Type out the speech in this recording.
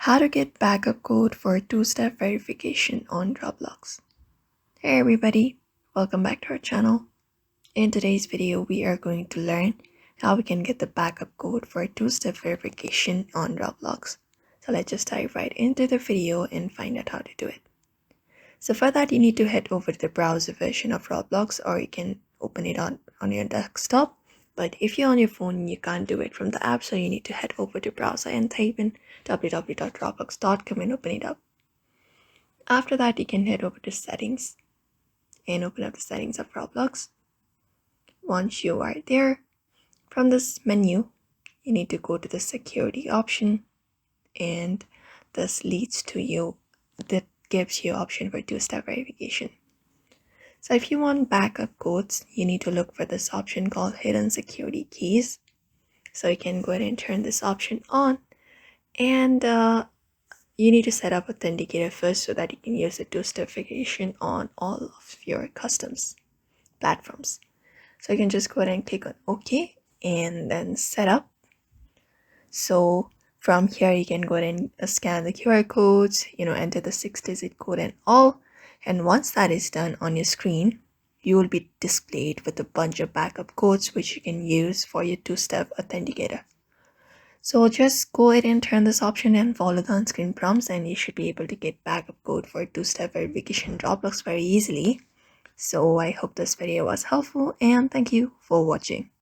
How to get backup code for two-step verification on Roblox. Hey everybody, welcome back to our channel. In today's video, we are going to learn how we can get the backup code for two-step verification on Roblox. So let's just dive right into the video and find out how to do it. So for that, you need to head over to the browser version of Roblox, or you can open it on your desktop. But if you're on your phone, you can't do it from the app, so you need to head over to browser and type in www.roblox.com and open it up. After that, you can head over to settings and open up the settings of Roblox. Once you are there, from this menu, you need to go to the security option, and this leads to you, that gives you option for two-step verification. So if you want backup codes, you need to look for this option called hidden security keys. So you can go ahead and turn this option on, and you need to set up Authenticator first so that you can use the two-step verification on all of your customs platforms. So you can just go ahead and click on OK and then set up. So from here, you can go ahead and scan the QR codes, enter the 6-digit code and all. And once that is done on your screen, you will be displayed with a bunch of backup codes which you can use for your two-step authenticator. So just go ahead and turn this option and follow the on-screen prompts, and you should be able to get backup code for two-step verification in Roblox very easily. So I hope this video was helpful, and thank you for watching.